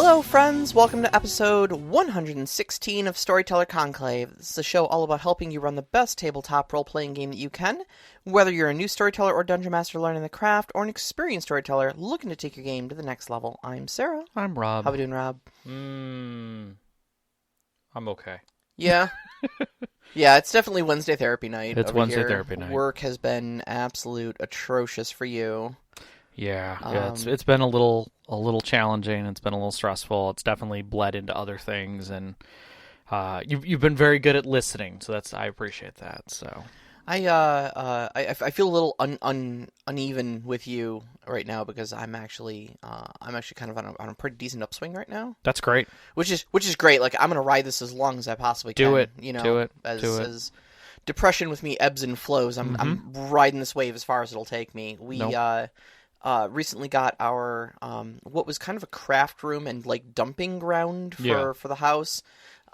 Hello, friends! Welcome to episode 116 of Storyteller Conclave. This is a show all about helping you run the best tabletop role-playing game that you can. Whether you're a new storyteller or dungeon master learning the craft, or an experienced storyteller looking to take your game to the next level. I'm Sarah. I'm Rob. How we doing, Rob? I'm okay. Yeah? Yeah, it's definitely Wednesday therapy night. It's over Wednesday here. therapy night. Work has been absolute atrocious for you. Yeah, it's been a little challenging. It's been a little stressful. It's definitely bled into other things, and you've been very good at listening, so I appreciate that. So I feel a little uneven with you right now because I'm actually kind of on a pretty decent upswing right now. that's great. Which is great. Like, I'm gonna ride this as long as I possibly can. Do it. You know, Do it. As depression with me ebbs and flows, I'm riding this wave as far as it'll take me. We recently got our what was kind of a craft room and like dumping ground for the house.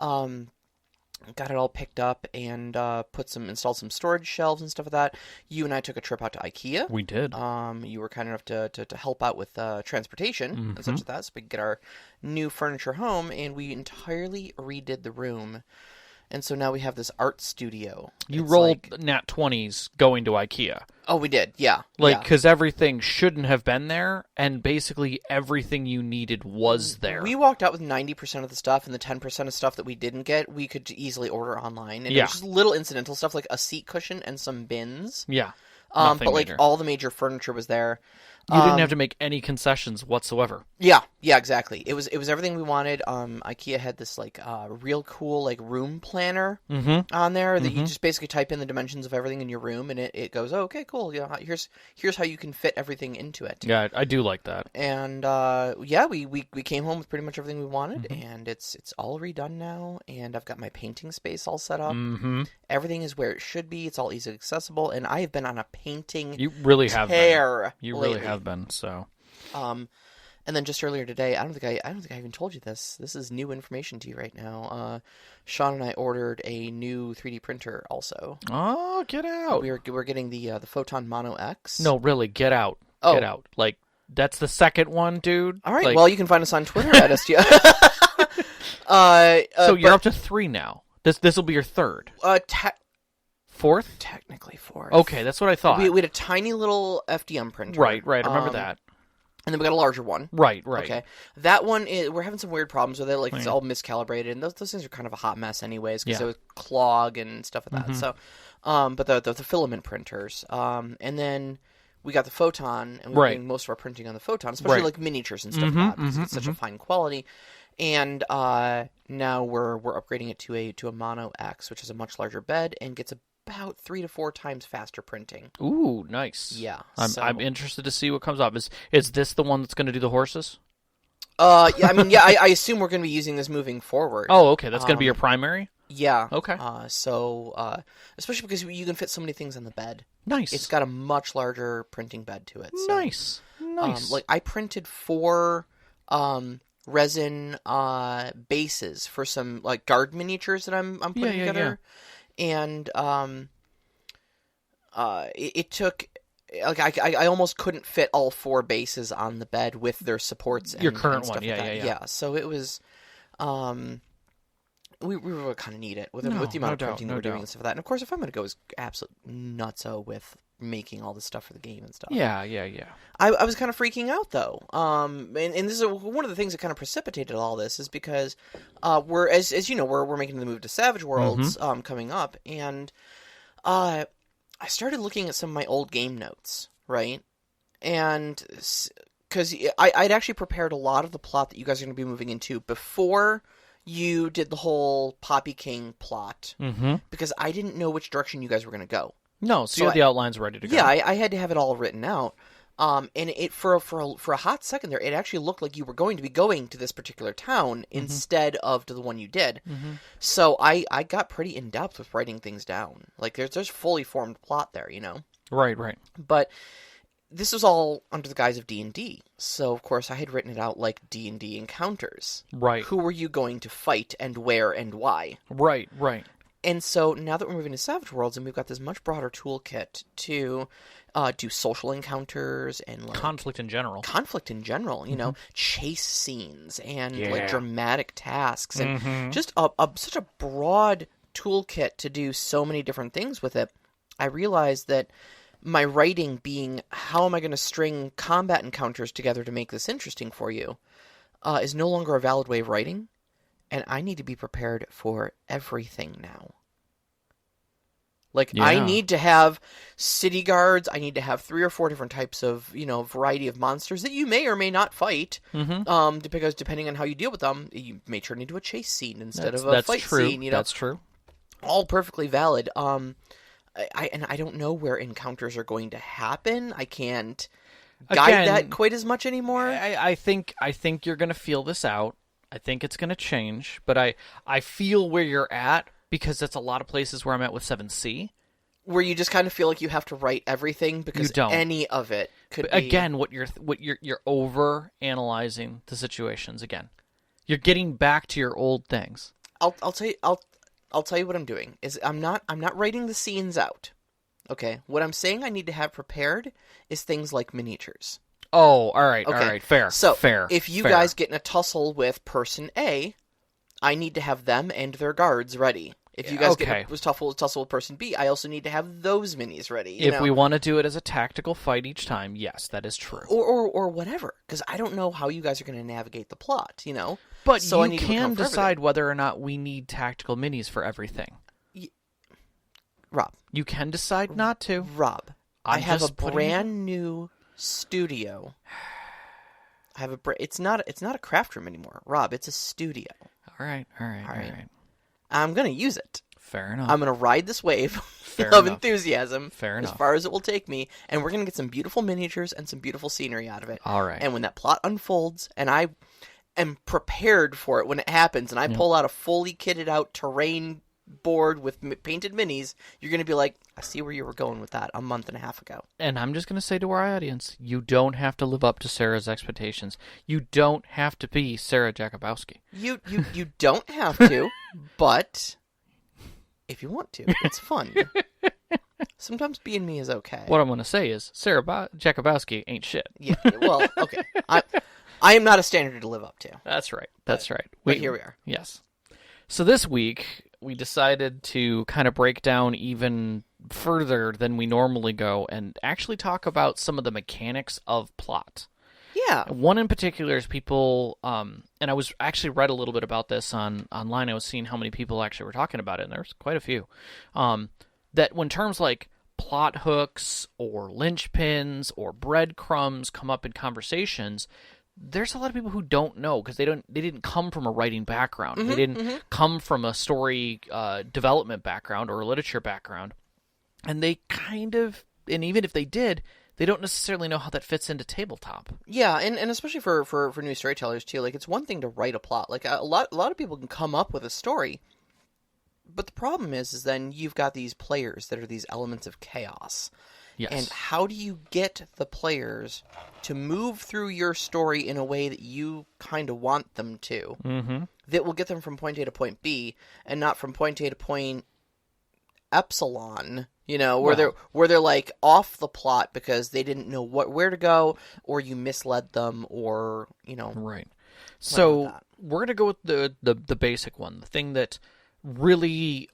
Got it all picked up and installed some storage shelves and stuff like that. You and I took a trip out to IKEA. We did. You were kind enough to help out with transportation and such as that, so we could get our new furniture home, and we entirely redid the room. And so now we have this art studio. You rolled nat 20s going to IKEA. Oh, we did, yeah. Because everything shouldn't have been there, and basically everything you needed was there. We walked out with 90% of the stuff, and the 10% of stuff that we didn't get, we could easily order online. And it was just little incidental stuff, like a seat cushion and some bins. Yeah. But major. All the major furniture was there. You didn't have to make any concessions whatsoever. Yeah, exactly. It was everything we wanted. IKEA had this real cool room planner on there that you just basically type in the dimensions of everything in your room, and it goes, oh, okay, cool. Yeah, here's how you can fit everything into it. Yeah, I do like that. And we came home with pretty much everything we wanted, and it's all redone now. And I've got my painting space all set up. Everything is where it should be. It's all easily accessible, and I have been on a painting You really have tear. You lately. really have been. So, and then just earlier today, I don't think I even told you this. This is new information to you right now. Sean and I ordered a new 3D printer also. Oh, get out! We're getting the Photon Mono X. No, really, get out! Oh. Get out! Like, that's the second one, dude. All right. Well, you can find us on Twitter at STO. So you're up to 3 now. This will be your third. Fourth? Technically fourth. Okay, that's what I thought. We had a tiny little FDM printer. Right. I remember that. And then we got a larger one. Right. Okay. That one, we're having some weird problems with it. Like, it's all miscalibrated, and those things are kind of a hot mess anyways, because they would clog and stuff like that. So, but the filament printers. And then we got the Photon, and we're doing most of our printing on the Photon, especially like miniatures and stuff like that, because it's such a fine quality. And now we're upgrading it to a Mono X, which is a much larger bed and gets about 3 to 4 times faster printing. Ooh, nice. Yeah. I'm interested to see what comes up. Is this the one that's going to do the horses? Yeah, I assume we're going to be using this moving forward. Oh, okay. That's going to be your primary? Yeah. Okay. Especially because you can fit so many things on the bed. Nice. It's got a much larger printing bed to it. So. Nice. I printed 4 resin bases for some guard miniatures that I'm putting together. And it took I almost couldn't fit all 4 bases on the bed with their supports. Your current and stuff one, yeah. So it was we really kind of need it with the amount of printing that we're doing and stuff like that. And of course, if I'm going to go as absolute nutso with making all this stuff for the game and stuff. Yeah. I was kind of freaking out though. And this is one of the things that kind of precipitated all this is because we're as you know we're making the move to Savage Worlds coming up, and I started looking at some of my old game notes, right? And because I'd actually prepared a lot of the plot that you guys are going to be moving into before you did the whole Poppy King plot, because I didn't know which direction you guys were going to go. No, so you had the outlines ready to go. Yeah, I had to have it all written out. And it for a hot second there, it actually looked like you were going to be going to this particular town instead of to the one you did. So I got pretty in depth with writing things down. Like there's fully formed plot there, you know. Right. But this was all under the guise of D&D. So of course I had written it out like D&D encounters. Right. Who were you going to fight and where and why? Right. And so now that we're moving to Savage Worlds, and we've got this much broader toolkit to do social encounters and like conflict in general, you know, chase scenes and like Yeah. dramatic tasks, and just such a broad toolkit to do so many different things with it. I realized that my writing being, how am I going to string combat encounters together to make this interesting for you, is no longer a valid way of writing. And I need to be prepared for everything now. Like, Yeah. I need to have city guards. I need to have 3 or 4 different types of, you know, variety of monsters that you may or may not fight. Because depending on how you deal with them, you may turn into a chase scene instead of a fight scene. You know, That's true. all perfectly valid. I don't know where encounters are going to happen. I can't guide that quite as much anymore. I think you're going to feel this out. I think it's going to change, but I feel where you're at, because that's a lot of places where I'm at with 7C. Where you just kind of feel like you have to write everything because any of it could be... Again, you're over analyzing the situations again. You're getting back to your old things. I'll tell you what I'm doing is I'm not writing the scenes out. Okay, what I'm saying I need to have prepared is things like miniatures. Oh, all right, okay. All right, fair. So, fair. If you guys get in a tussle with person A, I need to have them and their guards ready. If you guys get in a tussle with person B, I also need to have those minis ready. If we want to do it as a tactical fight each time, yes, that is true. Or whatever, because I don't know how you guys are going to navigate the plot, you know? But so you can decide whether or not we need tactical minis for everything. Rob. You can decide not to. Rob, I have a brand new studio. It's not a craft room anymore, Rob. It's a studio. All right. I'm gonna use it. Fair enough. I'm gonna ride this wave of enthusiasm as far as it will take me, and we're gonna get some beautiful miniatures and some beautiful scenery out of it. All right. And when that plot unfolds, and I am prepared for it when it happens, and I pull out a fully kitted out terrain board with painted minis, you're going to be like, I see where you were going with that a month and a half ago. And I'm just going to say to our audience, you don't have to live up to Sarah's expectations. You don't have to be Sarah Jakubowski. You don't have to, but if you want to, it's fun. Sometimes being me is okay. What I'm going to say is, Sarah Jakubowski ain't shit. Yeah, well, okay. I am not a standard to live up to. That's right. But here we are. Yes. So this week, we decided to kind of break down even further than we normally go and actually talk about some of the mechanics of plot. Yeah. One in particular is people, and I was actually read a little bit about this online. I was seeing how many people actually were talking about it, and there's quite a few. That when terms like plot hooks or linchpins or breadcrumbs come up in conversations, there's a lot of people who don't know because they didn't come from a writing background. They didn't come from a story development background or a literature background. And they and even if they did, they don't necessarily know how that fits into tabletop. Yeah, and especially for new storytellers too. Like, it's one thing to write a plot. Like, a lot of people can come up with a story, but the problem is then you've got these players that are these elements of chaos. Yes. And how do you get the players to move through your story in a way that you kind of want them to, that will get them from point A to point B, and not from point A to point epsilon, you know, where they're like off the plot because they didn't know where to go, or you misled them, or, you know. Right. So we're going to go with the basic one, the thing that really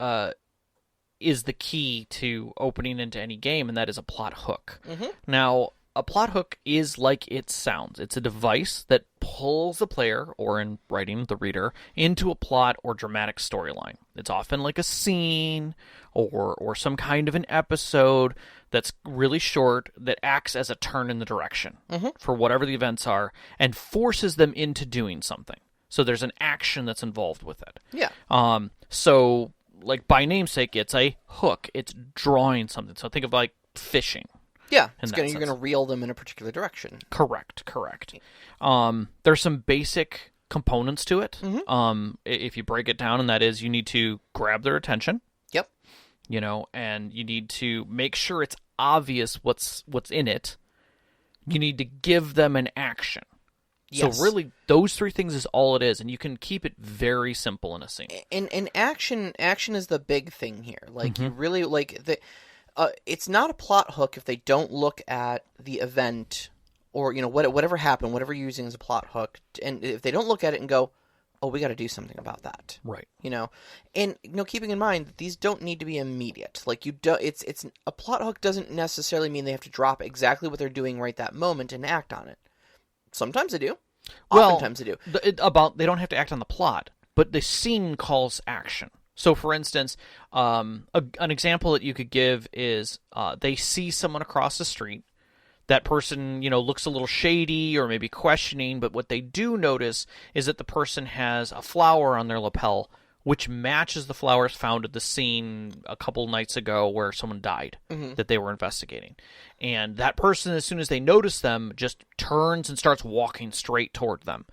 is the key to opening into any game, and that is a plot hook. Now, a plot hook is like it sounds. It's a device that pulls the player, or in writing, the reader, into a plot or dramatic storyline. It's often like a scene or some kind of an episode that's really short that acts as a turn in the direction for whatever the events are and forces them into doing something. So there's an action that's involved with it. Yeah. So, like, by namesake, it's a hook. It's drawing something. So think of, like, fishing. Yeah, you're going to reel them in a particular direction. Correct. There's some basic components to it. If you break it down, and that is you need to grab their attention. Yep. You know, and you need to make sure it's obvious what's in it. You need to give them an action. Yes. So really, those 3 things is all it is, and you can keep it very simple in a scene. And action is the big thing here. Like, you really, like, it's not a plot hook if they don't look at the event or, whatever happened, whatever you're using as a plot hook, and if they don't look at it and go, oh, we got to do something about that. Right. And keeping in mind that these don't need to be immediate. Like, it's a plot hook doesn't necessarily mean they have to drop exactly what they're doing right that moment and act on it. Sometimes they do. Oftentimes they do. They don't have to act on the plot, but the scene calls action. So, for instance, an example that you could give is they see someone across the street. That person, looks a little shady or maybe questioning, but what they do notice is that the person has a flower on their lapel, which matches the flowers found at the scene a couple nights ago where someone died that they were investigating. And that person, as soon as they notice them, just turns and starts walking straight toward them.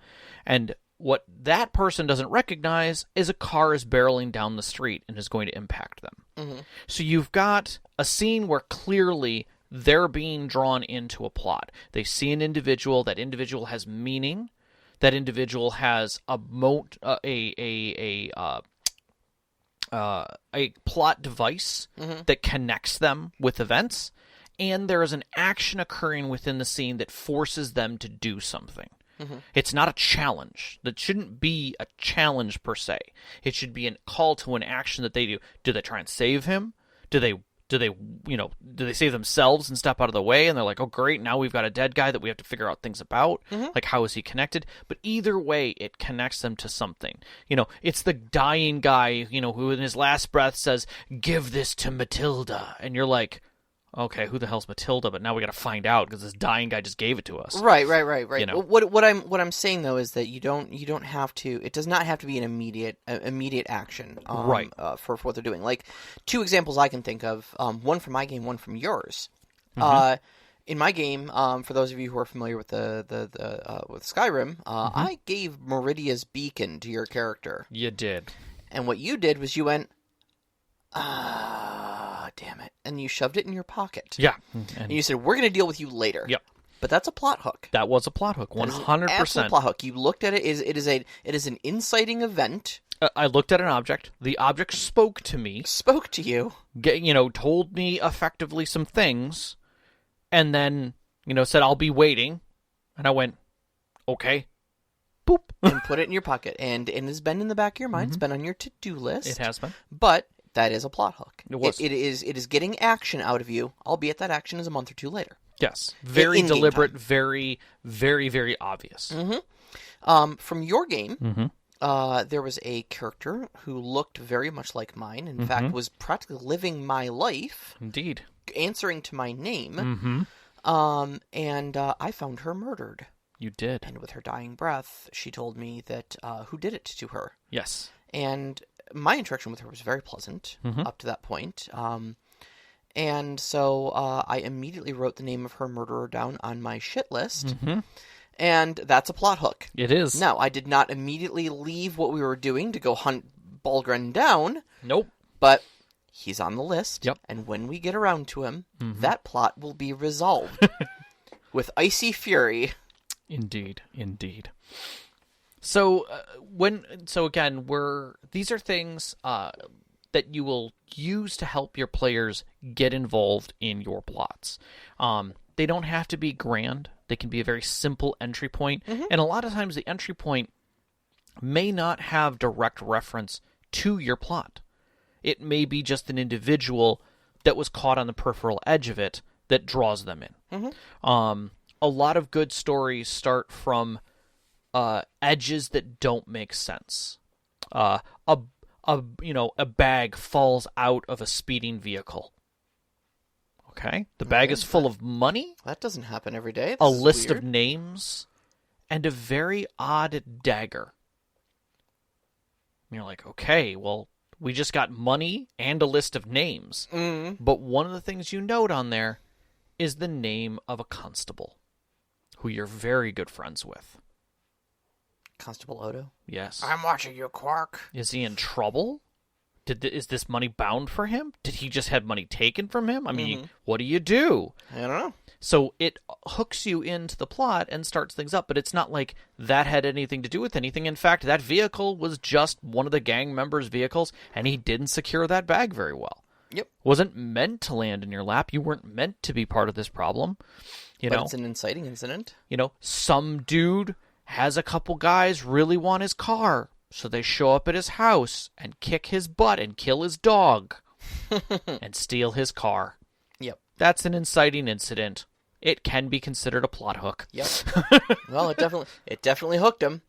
And what that person doesn't recognize is a car is barreling down the street and is going to impact them. So you've got a scene where clearly they're being drawn into a plot. They see an individual. That individual has meaning. That individual has a plot device that connects them with events, and there is an action occurring within the scene that forces them to do something. It's not a challenge. That shouldn't be a challenge per se. It should be a call to an action that they do. Do they try and save him? Do they save themselves and step out of the way? And they're like, oh, great, now we've got a dead guy that we have to figure out things about. Like, how is he connected? But either way, it connects them to something. It's the dying guy, who in his last breath says, give this to Matilda. And you're like, okay, who the hell's Matilda? But now we got to find out because this dying guy just gave it to us. Right. What I'm saying though is that you don't have to. It does not have to be an immediate action. Right. For what they're doing. Like, 2 examples I can think of. One from my game, one from yours. In my game, for those of you who are familiar with with Skyrim, I gave Meridia's beacon to your character. You did. And what you did was you went, damn it. And you shoved it in your pocket. Yeah. And you said, we're going to deal with you later. Yep. But that's a plot hook. That was a plot hook, 100%. Absolute plot hook. You looked at it. It is an inciting event. I looked at an object. The object spoke to me. Spoke to you. Told me effectively some things. And then, said, I'll be waiting. And I went, okay. Boop. And put it in your pocket. And it has been in the back of your mind. It's been on your to-do list. It has been. But that is a plot hook. It was. It is getting action out of you, albeit that action is a month or 2 later. Yes. Very deliberate, very, very, very obvious. From your game, there was a character who looked very much like mine. In fact, was practically living my life. Indeed. Answering to my name. And I found her murdered. You did. And with her dying breath, she told me that who did it to her. Yes. And my interaction with her was very pleasant up to that point. And so I immediately wrote the name of her murderer down on my shit list. And that's a plot hook. It is. Now, I did not immediately leave what we were doing to go hunt Balgren down. Nope. But he's on the list. Yep. And when we get around to him, that plot will be resolved with icy fury. Indeed. So again, these are things that you will use to help your players get involved in your plots. They don't have to be grand. They can be a very simple entry point. And a lot of times the entry point may not have direct reference to your plot. It may be just an individual that was caught on the peripheral edge of it that draws them in. A lot of good stories start from edges that don't make sense. A bag falls out of a speeding vehicle. Okay? The bag is full of money. That doesn't happen every day. A list of names, and a very odd dagger. And you're like, okay, well, we just got money and a list of names. But one of the things you note on there is the name of a constable who you're very good friends with. Constable Odo? Yes. I'm watching you, Quark. Is he in trouble? is this money bound for him? Did he just have money taken from him? I mean, what do you do? I don't know. So it hooks you into the plot and starts things up, but it's not like that had anything to do with anything. In fact, that vehicle was just one of the gang members' vehicles, and he didn't secure that bag very well. Yep. Wasn't meant to land in your lap. You weren't meant to be part of this problem. But it's an inciting incident. Some dude has a couple guys really want his car, so they show up at his house and kick his butt and kill his dog and steal his car. Yep. That's an inciting incident. It can be considered a plot hook. Yep. Well, it definitely hooked him.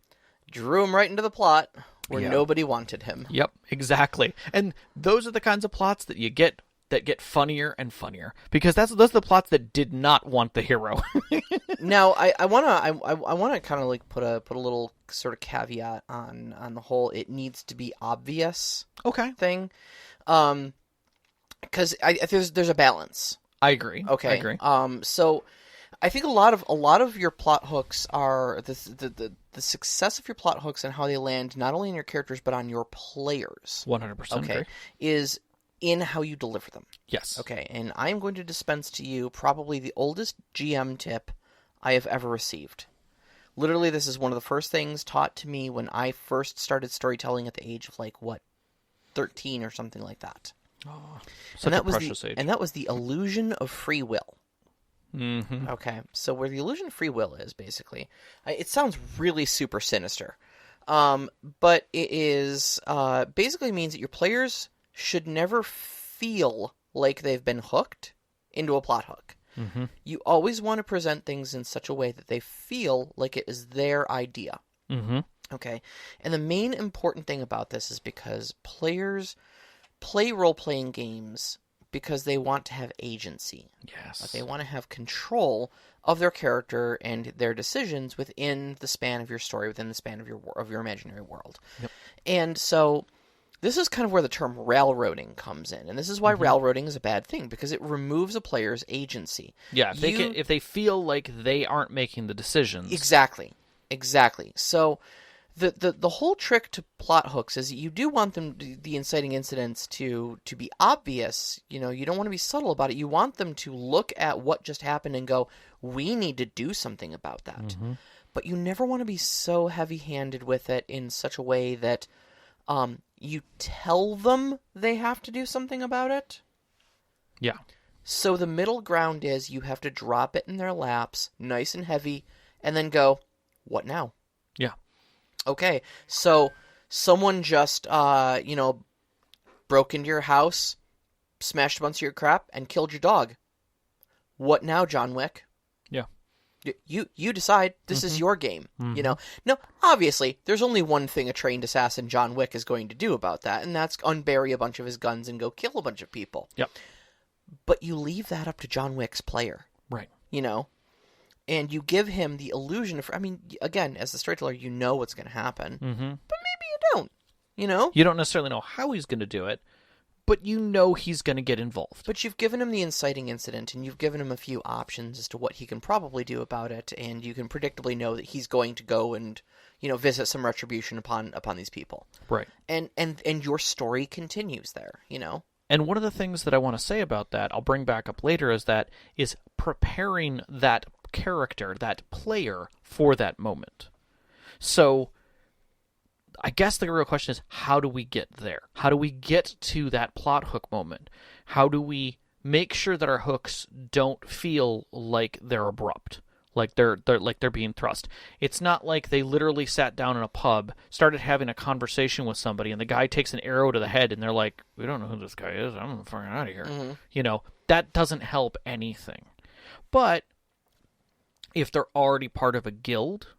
Drew him right into the plot where nobody wanted him. Yep, exactly. And those are the kinds of plots that you get that get funnier and funnier, because those are the plots that did not want the hero. Now, I wanna kind of like put a little sort of caveat on the whole it needs to be obvious thing, because there's a balance. I agree. Okay. I agree. So I think a lot of your plot hooks are the success of your plot hooks and how they land not only in your characters but on your players. 100%. Okay. Agree. Is in how you deliver them. Yes. Okay, and I am going to dispense to you probably the oldest GM tip I have ever received. Literally, this is one of the first things taught to me when I first started storytelling at the age of 13 or something like that. Oh, such a precious age. And that was the illusion of free will. Mm-hmm. Okay, so where the illusion of free will is, basically, it sounds really super sinister, but it is basically means that your players should never feel like they've been hooked into a plot hook. Mm-hmm. You always want to present things in such a way that they feel like it is their idea. Mm-hmm. Okay, and the main important thing about this is because players play role-playing games because they want to have agency. Yes. They want to have control of their character and their decisions within the span of your story, within the span of your imaginary world. Yep. And so this is kind of where the term railroading comes in, and this is why railroading is a bad thing, because it removes a player's agency. Yeah, if they feel like they aren't making the decisions. Exactly. So the whole trick to plot hooks is you do want them, the inciting incidents, to be obvious. You don't want to be subtle about it. You want them to look at what just happened and go, we need to do something about that. Mm-hmm. But you never want to be so heavy-handed with it in such a way that you tell them they have to do something about it. Yeah. So the middle ground is you have to drop it in their laps, nice and heavy, and then go, what now? Yeah. Okay, so someone just, broke into your house, smashed a bunch of your crap, and killed your dog. What now, John Wick? Yeah. You decide. This is your game, Now, obviously, there's only one thing a trained assassin John Wick is going to do about that, and that's unbury a bunch of his guns and go kill a bunch of people. Yep. But you leave that up to John Wick's player. Right. And you give him the illusion of... again, as the storyteller, you know what's going to happen. Mm-hmm. But maybe you don't, You don't necessarily know how he's going to do it, but you know he's going to get involved. But you've given him the inciting incident, and you've given him a few options as to what he can probably do about it, and you can predictably know that he's going to go and, visit some retribution upon these people. Right. And your story continues there, And one of the things that I want to say about that, I'll bring back up later, is preparing that character, that player, for that moment. So I guess the real question is, how do we get there? How do we get to that plot hook moment? How do we make sure that our hooks don't feel like they're abrupt, like they're being thrust? It's not like they literally sat down in a pub, started having a conversation with somebody, and the guy takes an arrow to the head, and they're like, "We don't know who this guy is. I'm fucking out of here." Mm-hmm. That doesn't help anything. But if they're already part of a guild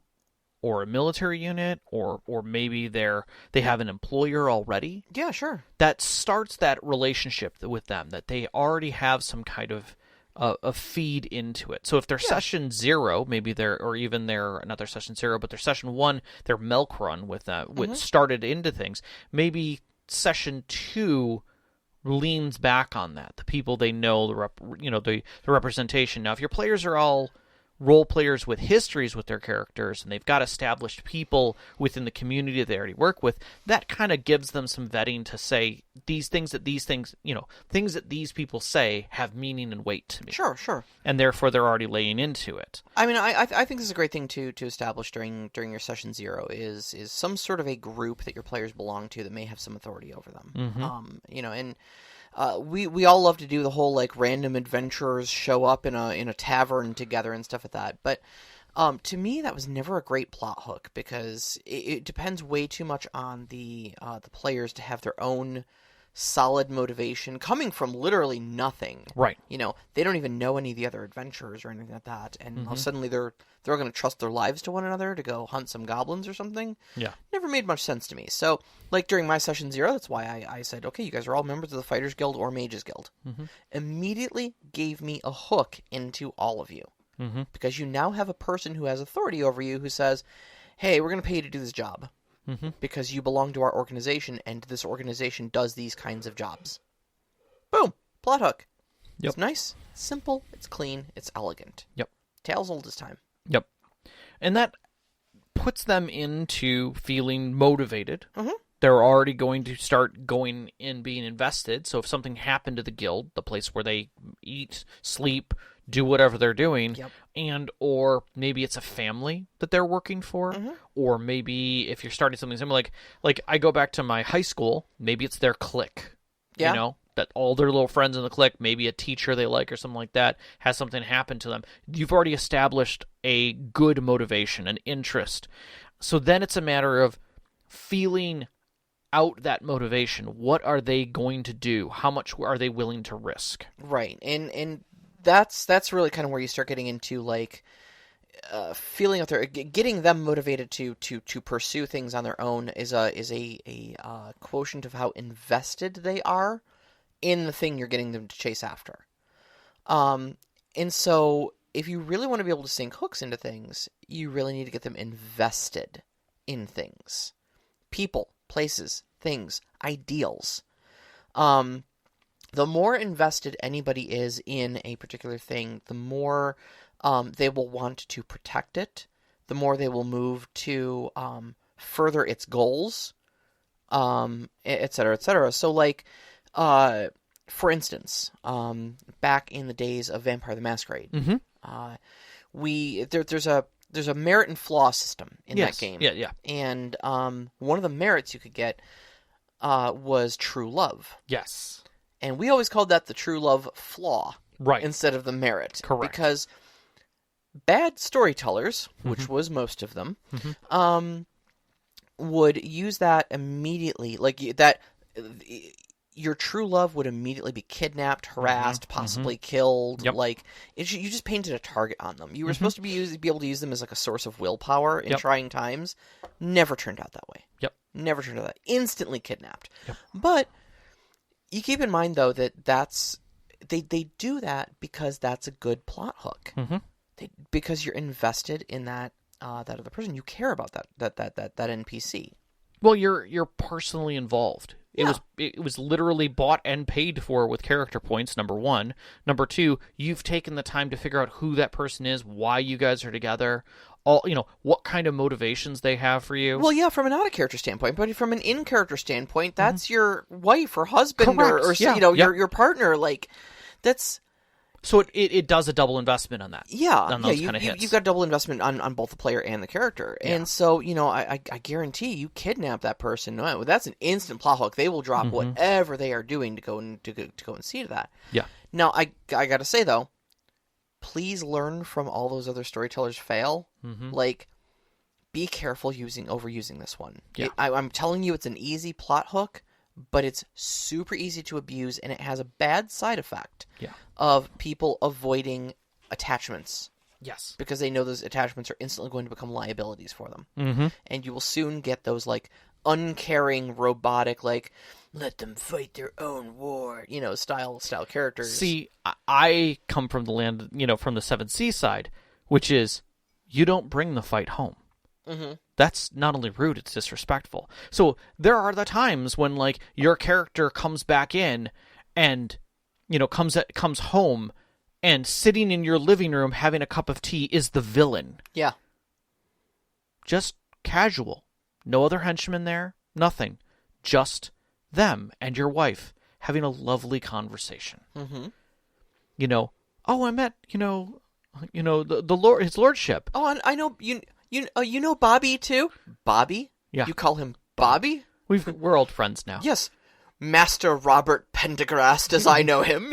or a military unit, or maybe they have an employer already. Yeah, sure. That starts that relationship with them, that they already have some kind of a feed into it. So if they're session 0, maybe not their session 0, but their session 1, their milk run with started into things, maybe session 2 leans back on that. The people they know, the representation. Now, if your players are all role players with histories with their characters, and they've got established people within the community that they already work with, that kind of gives them some vetting to say things that these people say have meaning and weight to me. Sure. And therefore they're already laying into it. I mean, I think this is a great thing to establish during your session 0 is some sort of a group that your players belong to that may have some authority over them. And we all love to do the whole like random adventurers show up in a tavern together and stuff like that. But to me, that was never a great plot hook because it depends way too much on the players to have their own solid motivation coming from literally nothing. Right. They don't even know any of the other adventurers or anything like that, and suddenly they're going to trust their lives to one another to go hunt some goblins or something. Yeah. Never made much sense to me. So, like during my session 0, that's why I said, okay, you guys are all members of the Fighters Guild or Mages Guild. Immediately gave me a hook into all of you. Because you now have a person who has authority over you who says, hey, we're going to pay you to do this job. Because you belong to our organization, and this organization does these kinds of jobs. Boom! Plot hook. Yep. It's nice, it's simple, it's clean, it's elegant. Yep. Tales old as time. Yep. And that puts them into feeling motivated. They're already going to start going in being invested. So if something happened to the guild, the place where they eat, sleep, do whatever they're doing, and or maybe it's a family that they're working for, or maybe if you're starting something similar, like I go back to my high school, maybe it's their clique, that all their little friends in the clique, maybe a teacher they like or something like that, has something happen to them. You've already established a good motivation, an interest. So then it's a matter of feeling out that motivation. What are they going to do? How much are they willing to risk? Right, and that's really kind of where you start getting into like feeling out there, getting them motivated to pursue things on their own is a quotient of how invested they are in the thing you're getting them to chase after. And so if you really want to be able to sink hooks into things, you really need to get them invested in things. People, places, things, ideals. The more invested anybody is in a particular thing, the more they will want to protect it, the more they will move to further its goals, et cetera, et cetera. So, like, for instance, back in the days of Vampire the Masquerade, there's a merit and flaw system in that game. Yeah. And one of the merits you could get was true love. Yes. And we always called that the true love flaw, right, instead of the merit. Correct. Because bad storytellers, which was most of them, would use that immediately, like that. Your true love would immediately be kidnapped, harassed, possibly killed. Yep. Like you just painted a target on them. You were supposed to be able to use them as like a source of willpower in trying times. Never turned out that way. Yep. Never turned out that. Instantly kidnapped. Yep. But you keep in mind though that they do that because that's a good plot hook. Because you're invested in that other person. You care about that NPC. Well, you're personally involved. It was literally bought and paid for with character points, number one. Number two, you've taken the time to figure out who that person is, why you guys are together, what kind of motivations they have for you. Well, yeah, from an out-of-character standpoint, but from an in-character standpoint, that's your wife or husband or your partner. Like, that's... So it does a double investment on that. Yeah, on those kind of hits. You've got double investment on both the player and the character. Yeah. And so, I guarantee you kidnap that person. No, that's an instant plot hook. They will drop whatever they are doing to go and see to that. Yeah. Now, I got to say, though, please learn from all those other storytellers fail. Like, be careful overusing this one. Yeah. I'm telling you, it's an easy plot hook, but it's super easy to abuse, and it has a bad side effect of people avoiding attachments. Yes. Because they know those attachments are instantly going to become liabilities for them. And you will soon get those, like, uncaring, robotic, like, let them fight their own war, style characters. See, I come from the land, from the 7th side, which is, you don't bring the fight home. That's not only rude, it's disrespectful. So there are the times when, like, your character comes back in and, comes home and sitting in your living room having a cup of tea is the villain. Yeah. Just casual. No other henchmen there. Nothing. Just them and your wife having a lovely conversation. Mm-hmm. You know, oh, I met, the Lord, his lordship. Oh, I know you know Bobby too. Bobby? Yeah. You call him Bobby? We're old friends now. Yes. Master Robert Pendergrast, as I know him.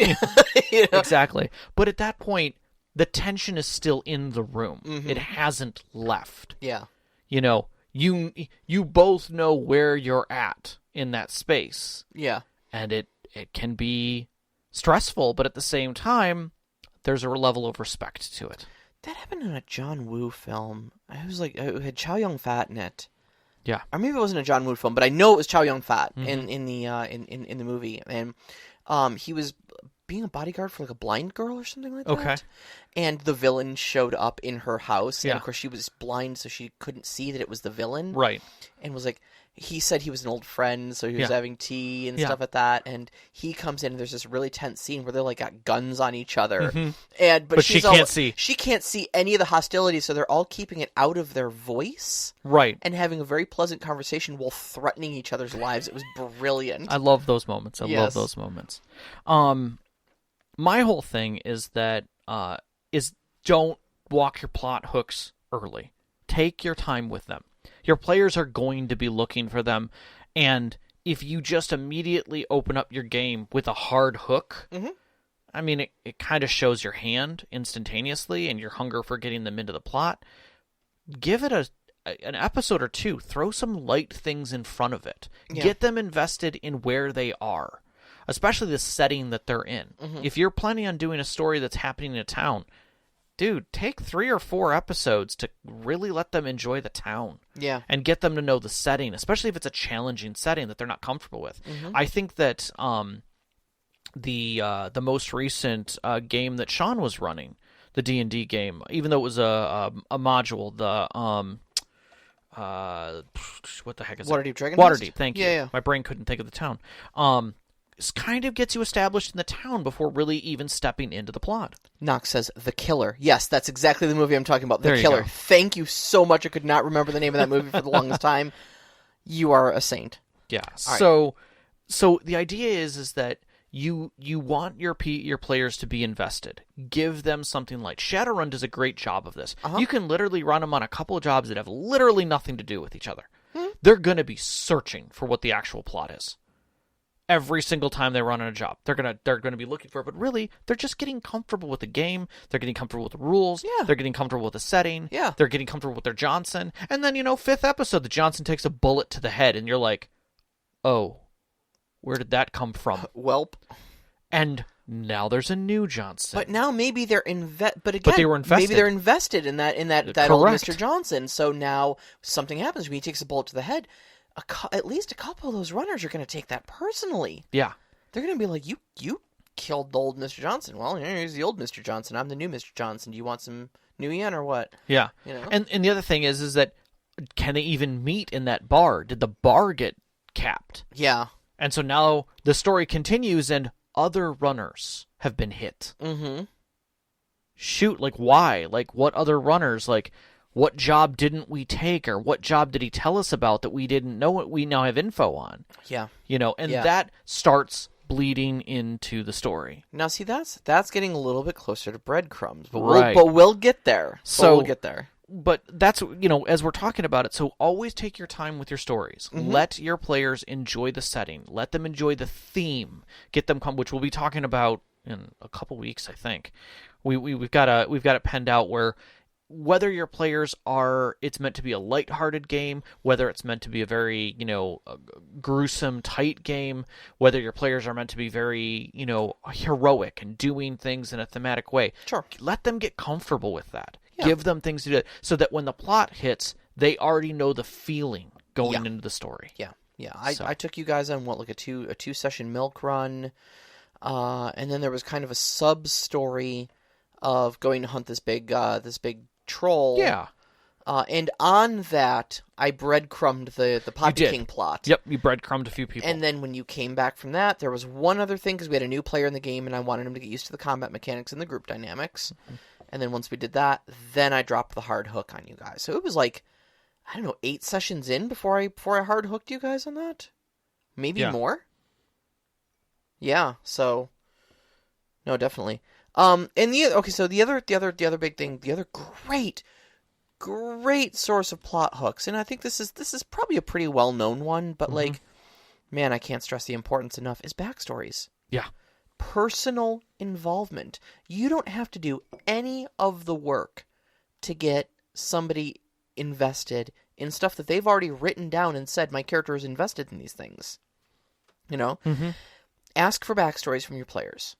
Exactly. But at that point, the tension is still in the room. Mm-hmm. It hasn't left. Yeah. You both know where you're at in that space. Yeah. And it can be stressful, but at the same time, there's a level of respect to it. That happened in a John Woo film. It had Chow Yun-fat in it. Yeah. Or maybe it wasn't a John Woo film, but I know it was Chow Yun-fat Mm-hmm. in the movie. And he was being a bodyguard for like a blind girl or something like that. Okay. And the villain showed up in her house. Yeah. And of course she was blind, so she couldn't see that it was the villain. Right. And was like, he said he was an old friend, so he was having tea and stuff like that. And he comes in, and there's this really tense scene where they're like got guns on each other. Mm-hmm. But she can't see. She can't see any of the hostility, so they're all keeping it out of their voice. Right. And having a very pleasant conversation while threatening each other's lives. It was brilliant. I love those moments. I love those moments. My whole thing is that don't walk your plot hooks early. Take your time with them. Your players are going to be looking for them, and if you just immediately open up your game with a hard hook, I mean, it kind of shows your hand instantaneously and your hunger for getting them into the plot. Give it an episode or two. Throw some light things in front of it. Yeah. Get them invested in where they are, especially the setting that they're in. If you're planning on doing a story that's happening in a town, dude, take 3 or 4 episodes to really let them enjoy the town. Yeah. And get them to know the setting, especially if it's a challenging setting that they're not comfortable with. I think that the most recent game that Sean was running, the D&D game, even though it was a module, what the heck is it? Waterdeep Dragon Waterdeep, thank you. Yeah. My brain couldn't think of the town. This kind of gets you established in the town before really even stepping into the plot. Knox says, The Killer. Yes, that's exactly the movie I'm talking about. The There you Killer. go. Thank you so much. I could not remember the name of that movie for the longest time. You are a saint. Yeah. All So the idea is that you want your players to be invested. Give them something light. Shadowrun does a great job of this. You can literally run them on a couple of jobs that have literally nothing to do with each other. They're going to be searching for what the actual plot is. Every single time they run on a job, they're gonna be looking for it. But really, they're just getting comfortable with the game. They're getting comfortable with the rules. Yeah. They're getting comfortable with the setting. Yeah. They're getting comfortable with their Johnson. And then 5th episode, the Johnson takes a bullet to the head, and you're like, oh, where did that come from? Welp. And now there's a new Johnson. But now maybe they're But they were invested. Maybe they're invested in that old Mr. Johnson. So now something happens when he takes a bullet to the head. At least a couple of those runners are going to take that personally. Yeah. They're going to be like, you killed the old Mr. Johnson. Well, here's the old Mr. Johnson. I'm the new Mr. Johnson. Do you want some new yen or what? Yeah. And the other thing is that can they even meet in that bar? Did the bar get capped? Yeah. And so now the story continues and other runners have been hit. Shoot, why? What other runners? What job didn't we take, or what job did he tell us about that we didn't know what we now have info on? Yeah. That starts bleeding into the story. Now, see, that's getting a little bit closer to Breadcrumbs, but Right. we'll get there. We'll get there. But that's, as we're talking about it, so always take your time with your stories. Let your players enjoy the setting. Let them enjoy the theme. Get them which we'll be talking about in a couple weeks, I think. We've got it penned out whether your players it's meant to be a lighthearted game, whether it's meant to be a very, gruesome, tight game, whether your players are meant to be very, heroic and doing things in a thematic way. Sure. Let them get comfortable with that. Yeah. Give them things to do so that when the plot hits, they already know the feeling going into the story. Yeah. Yeah. I took you guys on a 2-session milk run, and then there was kind of a sub story of going to hunt this big troll. Yeah. And on that, I breadcrumbed the Poppy King plot. Yep, you breadcrumbed a few people. And then when you came back from that, there was one other thing, because we had a new player in the game, and I wanted him to get used to the combat mechanics and the group dynamics. Mm-hmm. And then once we did that, then I dropped the hard hook on you guys. So it was like, I don't know, 8 sessions in before I hard hooked you guys on that? Maybe more? Yeah, so... No, definitely. And the other big thing, the other great source of plot hooks, and I think this is probably a pretty well-known one, but like, man, I can't stress the importance enough, is backstories. Yeah. Personal involvement. You don't have to do any of the work to get somebody invested in stuff that they've already written down and said, my character is invested in these things. You know? Mm-hmm. Ask for backstories from your players.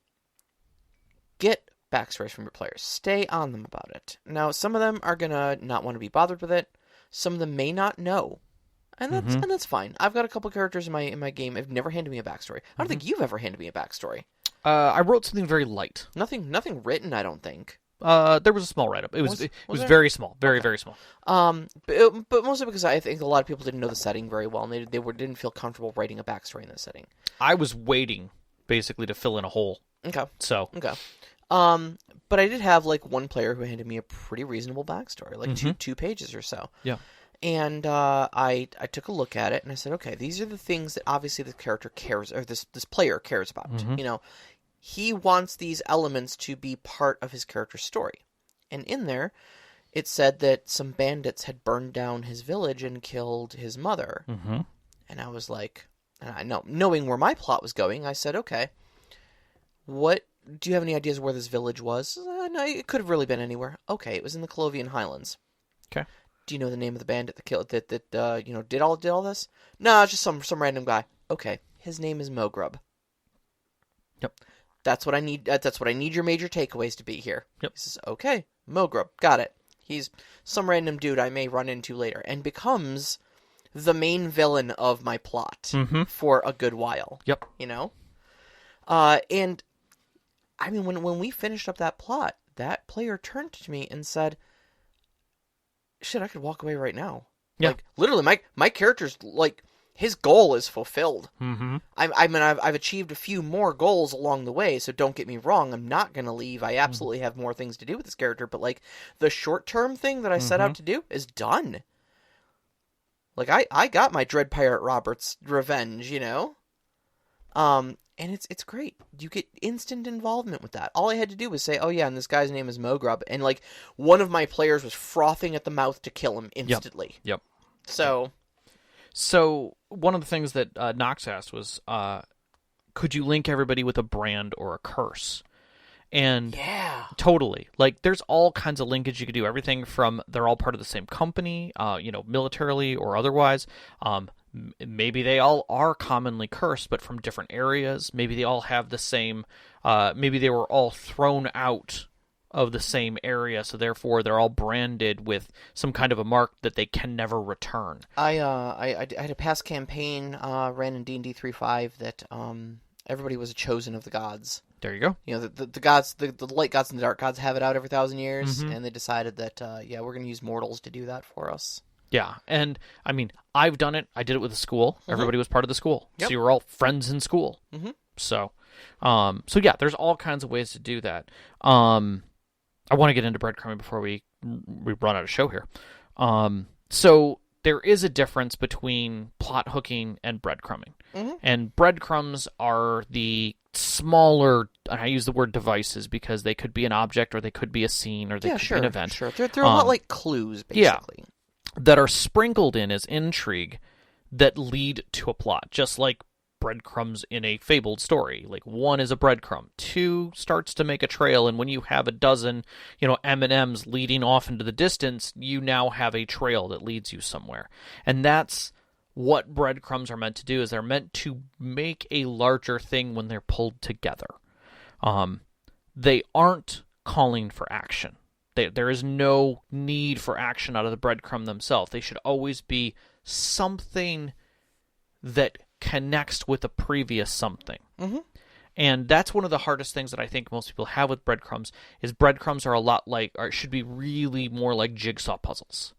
Get backstories from your players. Stay on them about it. Now, some of them are going to not want to be bothered with it. Some of them may not know. And that's fine. I've got a couple characters in my game have never handed me a backstory. I don't think you've ever handed me a backstory. I wrote something very light. Nothing written, I don't think. There was a small write-up. It was very small. Very small. But mostly because I think a lot of people didn't know the setting very well, and they didn't feel comfortable writing a backstory in the setting. I was waiting, basically, to fill in a hole. Okay. Okay. But I did have, like, one player who handed me a pretty reasonable backstory, like two pages or so. Yeah. And I took a look at it, and I said, okay, these are the things that obviously the character cares, or this player cares about. You know, he wants these elements to be part of his character's story. And in there, it said that some bandits had burned down his village and killed his mother. Mm-hmm. And I was like, knowing where my plot was going, I said, okay, do you have any ideas where this village was? No, it could have really been anywhere. Okay, it was in the Colovian Highlands. Okay. Do you know the name of the bandit that killed that did all this? No, it's just some random guy. Okay, his name is Mogrub. Yep. That's what I need. That's what I need your major takeaways to be here. Yep. He says, okay, Mogrub, got it. He's some random dude I may run into later, and becomes the main villain of my plot for a good while. Yep. You know? And, I mean, when we finished up that plot, that player turned to me and said, shit, I could walk away right now. Yeah. Like, literally, my character's, like, his goal is fulfilled. Mm-hmm. I mean, I've achieved a few more goals along the way, so don't get me wrong, I'm not going to leave. I absolutely have more things to do with this character, but, like, the short-term thing that I set out to do is done. Like, I got my Dread Pirate Robert's revenge, you know? And it's great. You get instant involvement with that. All I had to do was say, oh yeah, and this guy's name is Mogrub, and, like, one of my players was frothing at the mouth to kill him instantly. Yep. So one of the things that Knox asked was, could you link everybody with a brand or a curse? And yeah, totally. Like, there's all kinds of linkage you could do. Everything from they're all part of the same company, militarily or otherwise. Maybe they all are commonly cursed, but from different areas. Maybe they all have the same. Maybe they were all thrown out of the same area, so therefore they're all branded with some kind of a mark that they can never return. I had a past campaign ran in D&D 3.5 that everybody was a chosen of the gods. There you go. You know, the gods, the light gods and the dark gods have it out every 1,000 years, and they decided that we're going to use mortals to do that for us. Yeah, and I mean, I've done it. I did it with the school. Everybody was part of the school, so you were all friends in school. So yeah, there's all kinds of ways to do that. I want to get into breadcrumbing before we run out of show here. So there is a difference between plot hooking and breadcrumbing. And breadcrumbs are the smaller, and I use the word devices because they could be an object or they could be a scene or they could be an event. Sure, they're a lot like clues, basically. Yeah, that are sprinkled in as intrigue that lead to a plot, just like breadcrumbs in a fabled story. Like, 1 is a breadcrumb, 2 starts to make a trail, and when you have a dozen, M&Ms leading off into the distance, you now have a trail that leads you somewhere. And that's what breadcrumbs are meant to do, is they're meant to make a larger thing when they're pulled together. They aren't calling for action. There is no need for action out of the breadcrumb themselves. They should always be something that connects with a previous something. And that's one of the hardest things that I think most people have with breadcrumbs, is breadcrumbs are a lot like, or should be really more like jigsaw puzzles.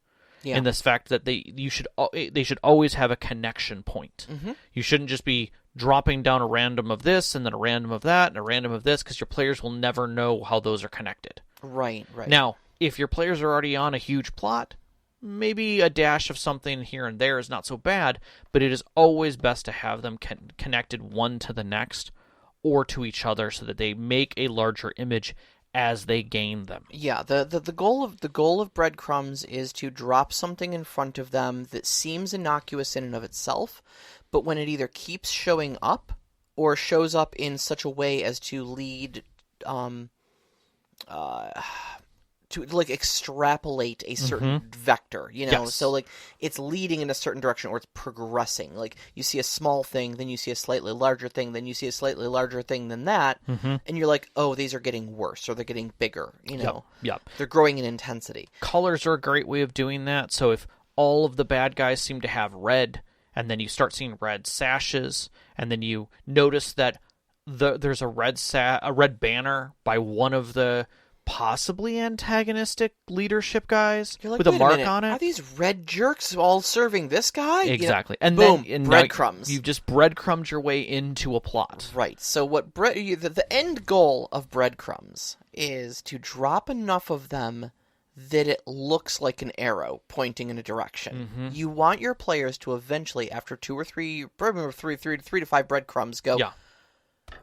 in this fact that they should always have a connection point. You shouldn't just be dropping down a random of this and then a random of that and a random of this, because your players will never know how those are connected. Right. Now, if your players are already on a huge plot, maybe a dash of something here and there is not so bad, but it is always best to have them connected one to the next or to each other so that they make a larger image as they gain them. Yeah, the goal of Breadcrumbs is to drop something in front of them that seems innocuous in and of itself, but when it either keeps showing up or shows up in such a way as to lead to like extrapolate a certain vector, you know? Yes. So like it's leading in a certain direction or it's progressing. Like you see a small thing, then you see a slightly larger thing, then you see a slightly larger thing than that, and you're like, oh, these are getting worse or they're getting bigger, you know? Yep. They're growing in intensity. Colors are a great way of doing that. So if all of the bad guys seem to have red, and then you start seeing red sashes, and then you notice that there's a red banner by one of the possibly antagonistic leadership guys You're like, with a wait mark minute, on it. Are these red jerks all serving this guy? Exactly. You know, And boom, then breadcrumbs. You've just breadcrumbed your way into a plot. Right. So what the end goal of Breadcrumbs is to drop enough of them that it looks like an arrow pointing in a direction. You want your players to eventually, after three to five breadcrumbs, go,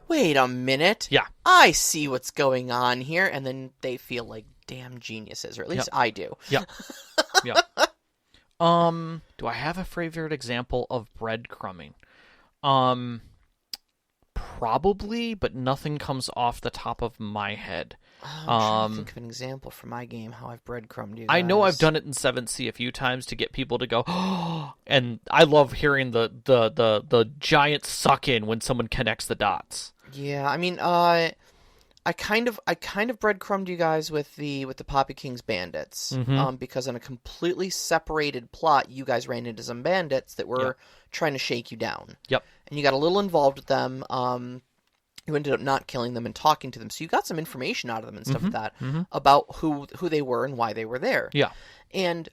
wait a minute. Yeah. I see what's going on here. And then they feel like damn geniuses, or at least I do. Yeah. Do I have a favorite example of breadcrumbing? Probably, but nothing comes off the top of my head. I'm trying to think of an example for my game, how I've breadcrumbed you guys. I know I've done it in 7th a few times to get people to go, oh, and I love hearing the giant suck in when someone connects the dots. Yeah, I mean, I kind of breadcrumbed you guys with the Poppy King's bandits, because on a completely separated plot, you guys ran into some bandits that were trying to shake you down. Yep. And you got a little involved with them. You ended up not killing them and talking to them, so you got some information out of them and stuff like that about who they were and why they were there. Yeah. And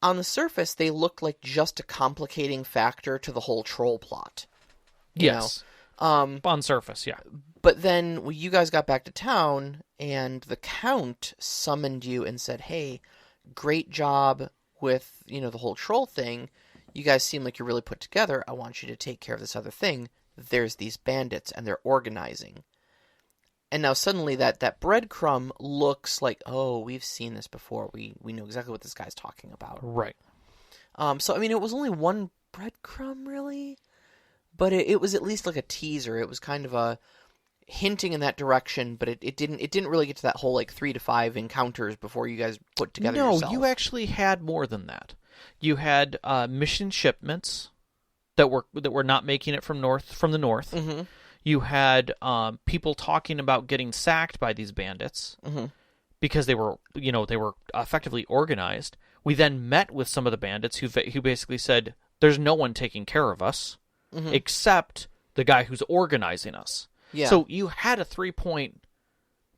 on the surface, they looked like just a complicating factor to the whole troll plot. Yes. On surface, yeah. But then when you guys got back to town and the Count summoned you and said, hey, great job with, the whole troll thing. You guys seem like you're really put together. I want you to take care of this other thing. There's these bandits and they're organizing. And now suddenly that breadcrumb looks like, oh, we've seen this before. We know exactly what this guy's talking about. Right. So, I mean, it was only one breadcrumb, really. But it was at least like a teaser. It was kind of a hinting in that direction, but it didn't really get to that whole like 3 to 5 encounters before you guys put together yourself. No, you actually had more than that. You had mission shipments that were not making it from the north. Mm-hmm. You had people talking about getting sacked by these bandits because they were effectively organized. We then met with some of the bandits who basically said, "There's no one taking care of us except the guy who's organizing us." Yeah. So you had a 3-point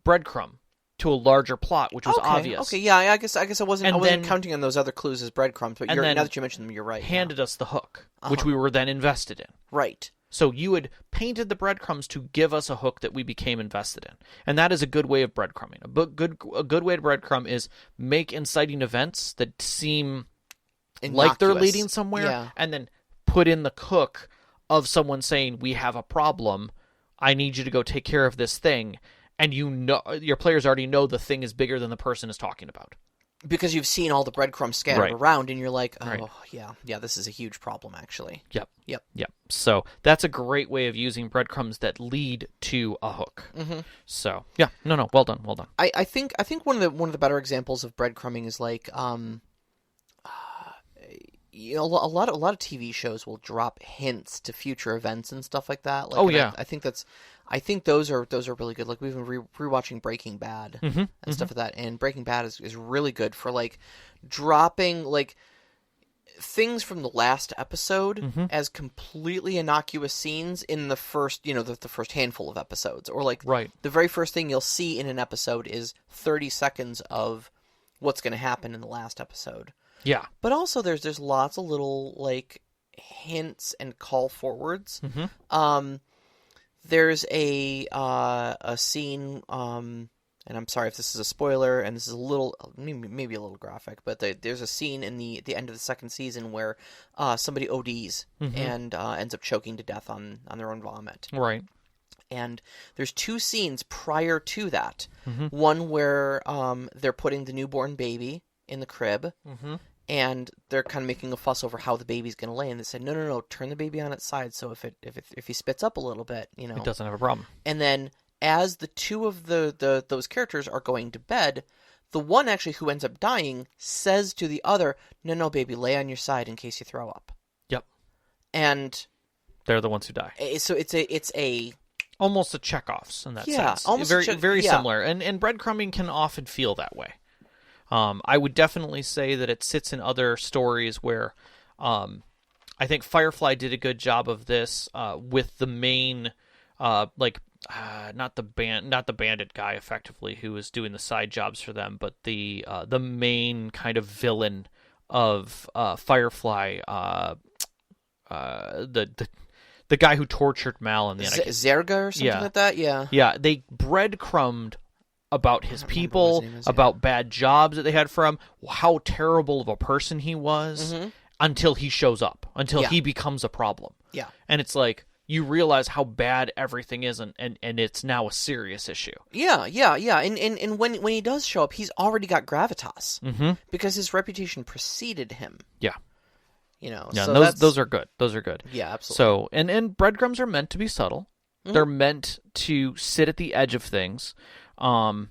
breadcrumb to a larger plot, which was obvious. Okay, yeah, I guess I wasn't counting on those other clues as breadcrumbs, but now that you mention them, you're right. Handed us the hook, which we were then invested in. Right. So you had painted the breadcrumbs to give us a hook that we became invested in. And that is a good way of breadcrumbing. A good way to breadcrumb is make inciting events that seem like they're leading somewhere, and then put in the hook of someone saying, we have a problem, I need you to go take care of this thing, and your players already know the thing is bigger than the person is talking about. Because you've seen all the breadcrumbs scattered around, and you're like, yeah, this is a huge problem, actually. Yep. So that's a great way of using breadcrumbs that lead to a hook. So well done. I think one of the better examples of breadcrumbing is like, a lot of TV shows will drop hints to future events and stuff like that. Like, I think those are really good. Like we've been rewatching Breaking Bad and stuff like that, and Breaking Bad is really good for like dropping like things from the last episode as completely innocuous scenes in the first the first handful of episodes, or like the very first thing you'll see in an episode is 30 seconds of what's going to happen in the last episode. Yeah. But also there's lots of little like hints and call forwards. There's a scene, and I'm sorry if this is a spoiler, and this is a little, maybe a little graphic, but there's a scene in the end of the second season where somebody ODs and ends up choking to death on their own vomit. Right. And there's 2 scenes prior to that. One where they're putting the newborn baby in the crib, and they're kind of making a fuss over how the baby's going to lay. And they said, no, turn the baby on its side so if he spits up a little bit, it doesn't have a problem. And then as the 2 of those characters are going to bed, the one actually who ends up dying says to the other, no, baby, lay on your side in case you throw up. Yep. And they're the ones who die. So it's a almost a checkoffs in that sense. Almost very similar. And breadcrumbing can often feel that way. I would definitely say that it sits in other stories where I think Firefly did a good job of this with the main not the bandit guy effectively who was doing the side jobs for them, but the main kind of villain of Firefly, the guy who tortured Mal in the end. Zerga or something like that. Yeah. They breadcrumbed about his people, about bad jobs that they had for him, how terrible of a person he was, until he shows up, until he becomes a problem. Yeah. And it's like, you realize how bad everything is, and it's now a serious issue. Yeah. And when he does show up, he's already got gravitas, because his reputation preceded him. Yeah. Yeah, so those are good. Those are good. Yeah, absolutely. So, and breadcrumbs are meant to be subtle. They're meant to sit at the edge of things. And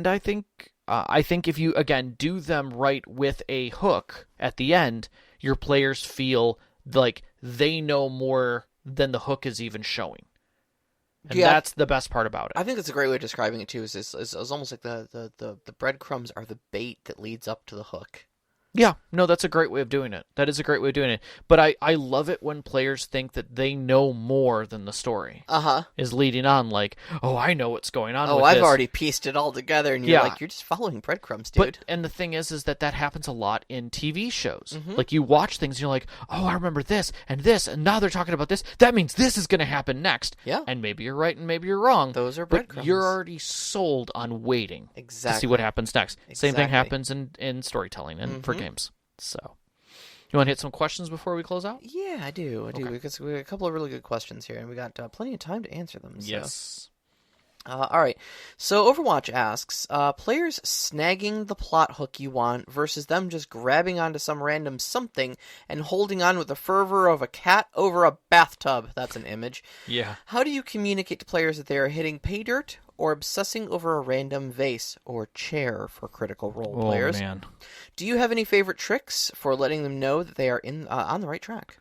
I think if you, again, do them right with a hook at the end, your players feel like they know more than the hook is even showing. And that's the best part about it. I think that's a great way of describing it, too, is almost like the breadcrumbs are the bait that leads up to the hook. Yeah, no, that's a great way of doing it. That is a great way of doing it. But I love it when players think that they know more than the story is leading on. Like, oh, I know what's going on with I've this. already pieced it all together. And you're like, you're just following breadcrumbs, dude. And the thing is that happens a lot in TV shows. Like, you watch things, and you're like, oh, I remember this, and now they're talking about this. That means this is going to happen next. Yeah. And maybe you're right, and maybe you're wrong. Those are breadcrumbs. But you're already sold on waiting to see what happens next. Same thing happens in storytelling and for games. So, you want to hit some questions before we close out? Yeah, I do. Okay. Because we got a couple of really good questions here, and we got plenty of time to answer them. So. Yes. All right. So Overwatch asks, players snagging the plot hook you want versus them just grabbing onto some random something and holding on with the fervor of a cat over a bathtub. That's an image. Yeah. How do you communicate to players that they are hitting pay dirt or obsessing over a random vase or chair for critical role players? Oh, man. Do you have any favorite tricks for letting them know that they are on the right track?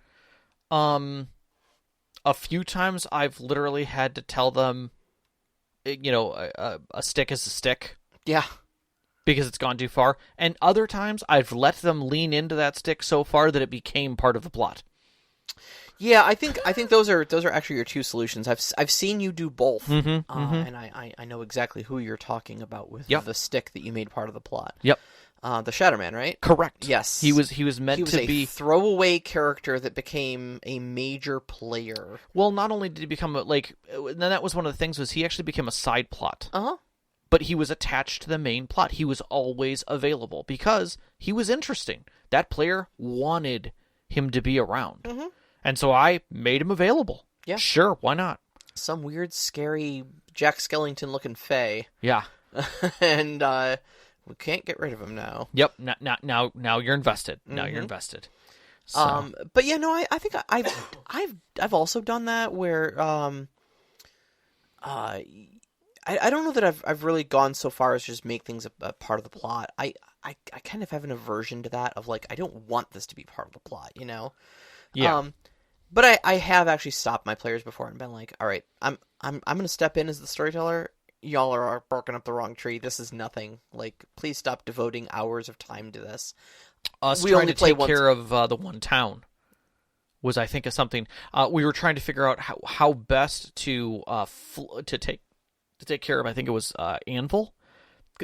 A few times I've literally had to tell them, a stick is a stick. Yeah. Because it's gone too far. And other times I've let them lean into that stick so far that it became part of the plot. Yeah, I think those are actually your 2 solutions. I've seen you do both, and I know exactly who you're talking about with the stick that you made part of the plot. Yep. The Shatterman, right? Correct. Yes. He was meant to be a throwaway character that became a major player. Well, not only did he become then that was one of the things was he actually became a side plot. But he was attached to the main plot. He was always available because he was interesting. That player wanted him to be around. And so I made him available. Yeah. Sure, why not? Some weird, scary Jack Skellington-looking fae. Yeah. And we can't get rid of him now. Yep. Now you're invested. Now you're invested. So. But yeah, no, I think I've also done that where I don't know that I've really gone so far as just make things a part of the plot. I kind of have an aversion to that of like I don't want this to be part of the plot, Yeah. But I have actually stopped my players before and been like, all right, I'm going to step in as the storyteller. Y'all are barking up the wrong tree. This is nothing. Like, please stop devoting hours of time to this. We trying to take care of the one town was, I think, something we were trying to figure out how best to take care of. I think it was Anvil,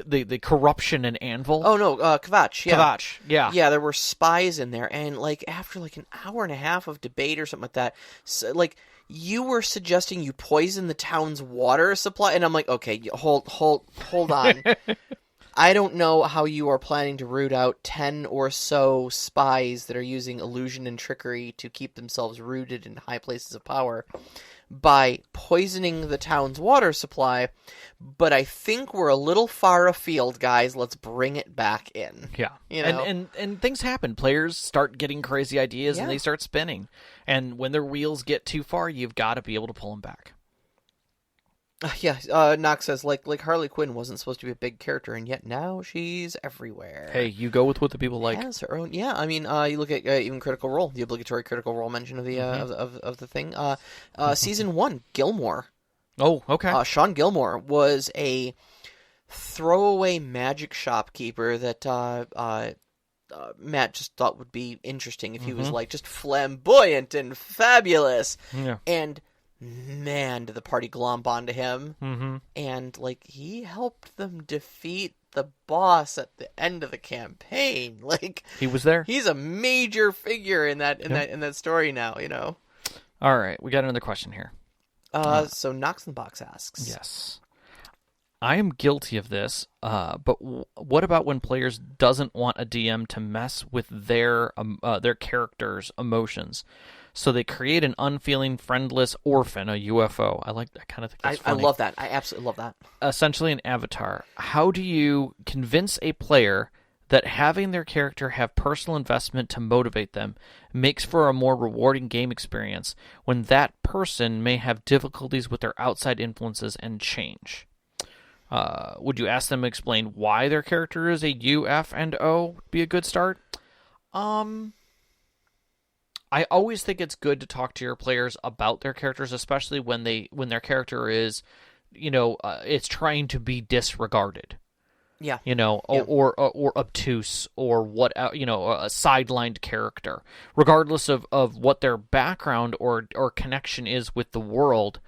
the corruption and Anvil. Oh no, Kvatch. Yeah. Kvatch. Yeah. Yeah, there were spies in there, and like after like an hour and a half of debate or something like that, so, like you were suggesting you poison the town's water supply, and I'm like, okay, hold on. I don't know how you are planning to root out 10 or so spies that are using illusion and trickery to keep themselves rooted in high places of power by poisoning the town's water supply, but I think we're a little far afield, guys. Let's bring it back in. Yeah. You know? And things happen. Players start getting crazy ideas, Yeah. and they start spinning. And when their wheels get too far, you've got to be able to pull them back. Yeah, Knox says, like Harley Quinn wasn't supposed to be a big character, and yet now she's everywhere. Hey, you go with what the people like. Has her own, yeah. I mean, you look at even Critical Role, the obligatory Critical Role mention of the of the thing. Season 1, Gilmore. Oh, okay. Sean Gilmore was a throwaway magic shopkeeper that Matt just thought would be interesting if he was like just flamboyant and fabulous. Yeah. And man, did the party glomp onto him. Mm-hmm. And like he helped them defeat the boss at the end of the campaign. Like He was there. he's a major figure in that story now, you know. All right, we got another question here. So Knox in the Box asks. Yes. I am guilty of this, but what about when players doesn't want a DM to mess with their character's emotions? So they create an unfeeling, friendless orphan, a UFO. I kind of think that's funny. I love that. I absolutely love that. Essentially an avatar. How do you convince a player that having their character have personal investment to motivate them makes for a more rewarding game experience when that person may have difficulties with their outside influences and change? Would you ask them to explain why their character is a U, F, and O? Would be a good start. I always think it's good to talk to your players about their characters, especially when their character is, it's trying to be disregarded. Yeah. Or obtuse or what, a sidelined character, regardless of what their background or connection is with the world.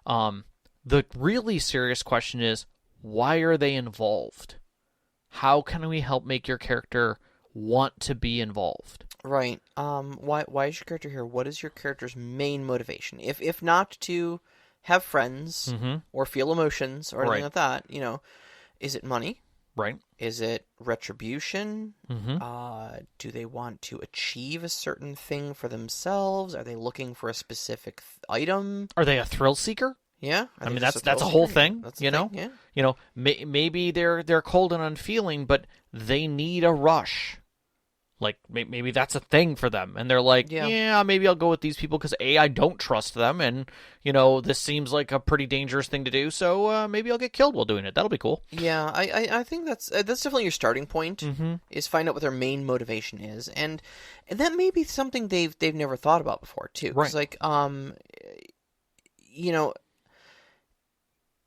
The really serious question is, why are they involved? How can we help make your character want to be involved? Right. Why is your character here? What is your character's main motivation? If not to have friends or feel emotions or anything like that, is it money? Right. Is it retribution? Do they want to achieve a certain thing for themselves? Are they looking for a specific item? Are they a thrill seeker? Yeah. I mean, that's a whole thing, That's a thing, yeah. Maybe they're cold and unfeeling, but they need a rush. Like, maybe that's a thing for them. And they're like, yeah, maybe I'll go with these people because, A, I don't trust them. And, this seems like a pretty dangerous thing to do. So maybe I'll get killed while doing it. That'll be cool. Yeah, I think that's definitely your starting point, is find out what their main motivation is. And that may be something they've never thought about before, too. Right. 'Cause, like,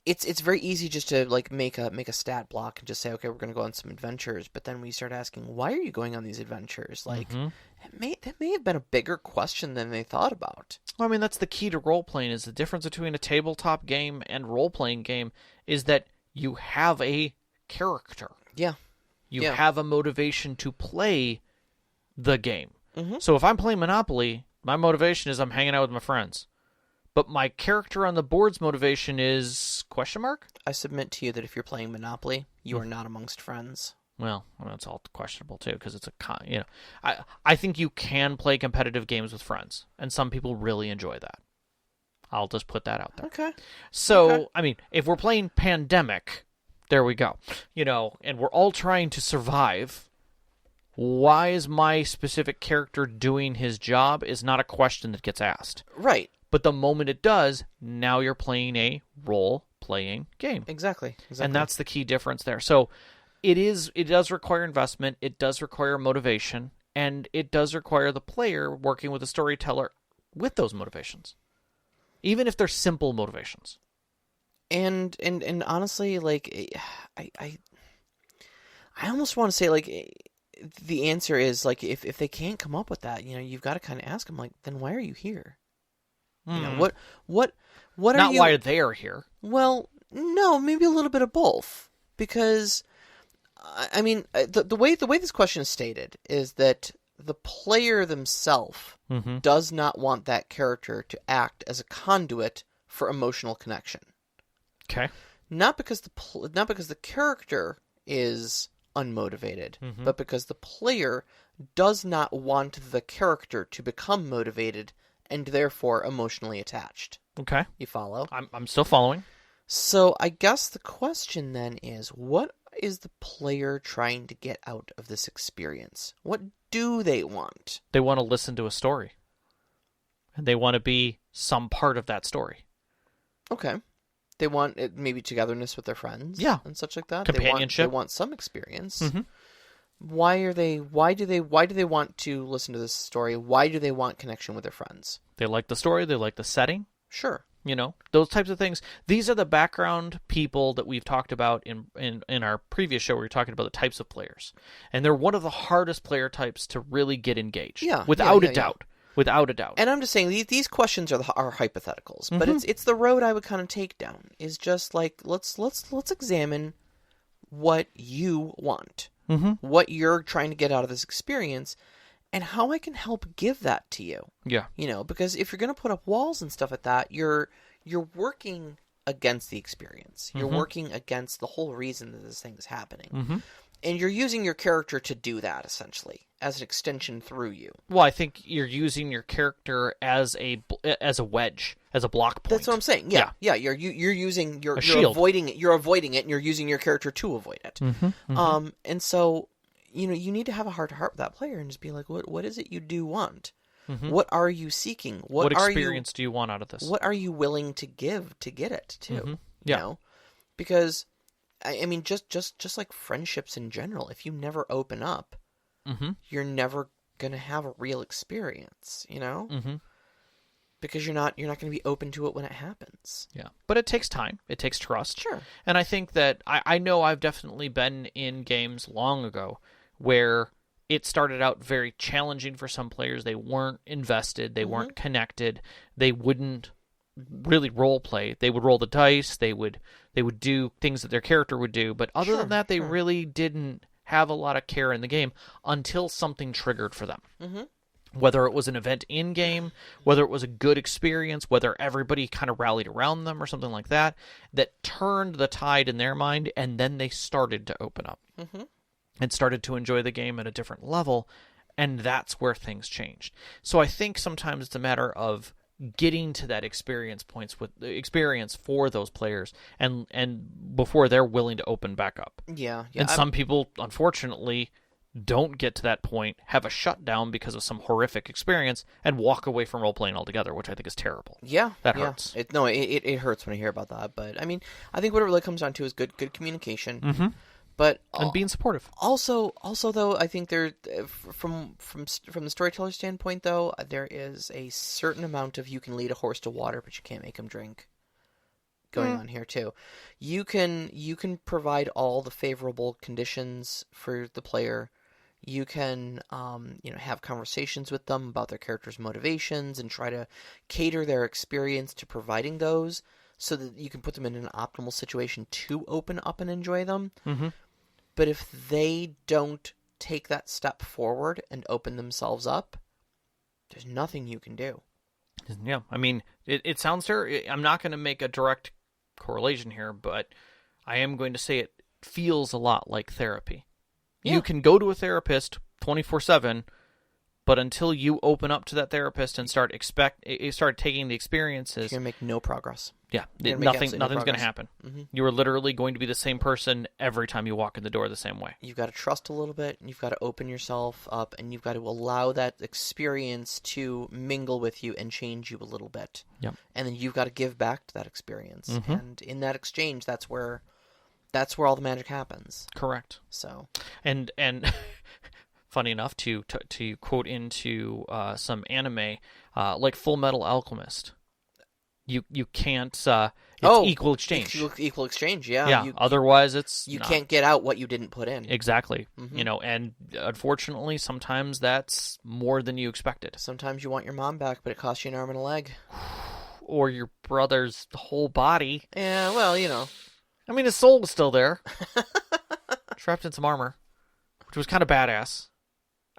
It's very easy just to like make a stat block and just say, okay, we're going to go on some adventures. But then we start asking, why are you going on these adventures? Like, that may have been a bigger question than they thought about. Well, I mean, that's the key to role-playing, is the difference between a tabletop game and role-playing game is that you have a character. Yeah. You have a motivation to play the game. So if I'm playing Monopoly, my motivation is I'm hanging out with my friends. But my character on the board's motivation is question mark? I submit to you that if you're playing Monopoly, you are not amongst friends. Well, that's all questionable too, because it's I think you can play competitive games with friends, and some people really enjoy that. I'll just put that out there. Okay. So, I mean, if we're playing Pandemic, there we go. And we're all trying to survive. Why is my specific character doing his job is not a question that gets asked. Right. But the moment it does, now you're playing a role-playing game. Exactly. And that's the key difference there. So it does require investment, it does require motivation, and it does require the player working with a storyteller with those motivations. Even if they're simple motivations. And honestly, like, I almost want to say, like, the answer is, like, if they can't come up with that, you've got to kind of ask them, like, then why are you here? What are Not you... why they're here. Well, no, maybe a little bit of both. Because I mean, the way this question is stated is that the player themselves does not want that character to act as a conduit for emotional connection. Okay. Not because the character is unmotivated, but because the player does not want the character to become motivated and therefore emotionally attached. Okay. You follow? I'm still following. So I guess the question then is, what is the player trying to get out of this experience? What do they want? They want to listen to a story. And they want to be some part of that story. Okay. They want maybe togetherness with their friends, yeah, and such like that. Companionship. They want some experience. Why do they want to listen to this story? Why do they want connection with their friends? They like the story. They like the setting. Sure. You know, those types of things. These are the background people that we've talked about in our previous show where we were talking about the types of players. And they're one of the hardest player types to really get engaged. Yeah. Without a doubt. Without a doubt. And I'm just saying, these questions are hypotheticals, but it's the road I would kind of take down, is just like, let's examine what you want, what you're trying to get out of this experience, and how I can help give that to you. Yeah. You know, because if you're going to put up walls and stuff like that, you're working against the experience. You're working against the whole reason that this thing is happening. And you're using your character to do that, essentially, as an extension through you. Well, I think you're using your character as a wedge, as a block point. That's what I'm saying. Yeah. You're using you're shield. avoiding it. You're avoiding it, and you're using your character to avoid it. And so you know, you need to have a heart to heart with that player and just be like, what is it you do want? What are you seeking? What experience do you want out of this? What are you willing to give to get it too? Yeah. You know? Because I mean, just like friendships in general, if you never open up, you're never gonna have a real experience, you know? Because you're not gonna be open to it when it happens. Yeah, but it takes time. It takes trust. Sure. And I think that I know I've definitely been in games long ago where it started out very challenging for some players. They weren't invested. They weren't connected. They wouldn't really role play. They would roll the dice. They would do things that their character would do. But other than that, they really didn't have a lot of care in the game until something triggered for them. Whether it was an event in-game, whether it was a good experience, whether everybody kind of rallied around them or something like that, that turned the tide in their mind, and then they started to open up and started to enjoy the game at a different level, and that's where things changed. So I think sometimes it's a matter of getting to that experience points with the experience for those players, and before they're willing to open back up. Yeah. And some people, unfortunately, don't get to that point, have a shutdown because of some horrific experience, and walk away from role-playing altogether, which I think is terrible. Yeah. That hurts. It hurts when I hear about that. But, I mean, I think what it really comes down to is good communication. But and being supportive. Also, though, I think there, from the storyteller standpoint, though, there is a certain amount of you can lead a horse to water, but you can't make him drink going on here too. You can provide all the favorable conditions for the player. You can have conversations with them about their character's motivations and try to cater their experience to providing those, so that you can put them in an optimal situation to open up and enjoy them. But if they don't take that step forward and open themselves up, there's nothing you can do. Yeah, I mean, it sounds terrible. I'm not going to make a direct correlation here, but I am going to say it feels a lot like therapy. Yeah. You can go to a therapist 24/7, but until you open up to that therapist and start taking the experiences, you're going to make no progress. Yeah, nothing's going to happen. You are literally going to be the same person every time you walk in the door the same way. You've got to trust a little bit, and you've got to open yourself up, and you've got to allow that experience to mingle with you and change you a little bit. Yep. And then you've got to give back to that experience. And in that exchange, that's where all the magic happens. Correct. So, and funny enough, to quote into some anime, like Full Metal Alchemist, you can't. It's equal exchange. Equal exchange, yeah. Yeah. Otherwise, it's you can't get out what you didn't put in. Exactly. And unfortunately, sometimes that's more than you expected. Sometimes you want your mom back, but it costs you an arm and a leg, or your brother's whole body. Yeah. Well, I mean, his soul was still there. strapped in some armor, which was kind of badass.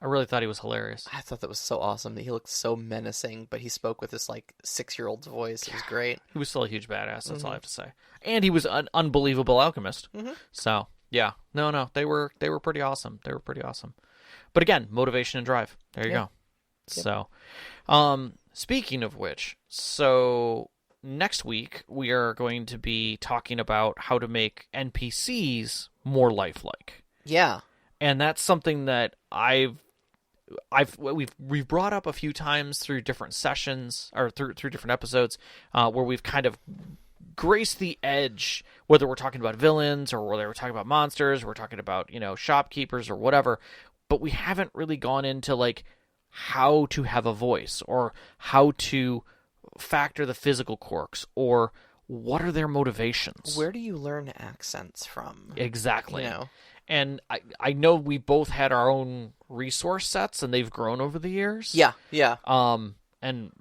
I really thought he was hilarious. I thought that was so awesome that he looked so menacing, but he spoke with this like 6-year-old's voice. It was great. He was still a huge badass. That's all I have to say. And he was an unbelievable alchemist. So yeah, no, they were pretty awesome. They were pretty awesome. But again, motivation and drive. There you go. Yep. So, speaking of which, so next week we are going to be talking about how to make NPCs more lifelike. Yeah. And that's something that we've brought up a few times through different sessions or through different episodes where we've kind of graced the edge, whether we're talking about villains or whether we're talking about monsters, or we're talking about, shopkeepers or whatever, but we haven't really gone into like how to have a voice or how to factor the physical quirks or what are their motivations. Where do you learn accents from? Exactly. And I know we both had our own resource sets, and they've grown over the years. Yeah. And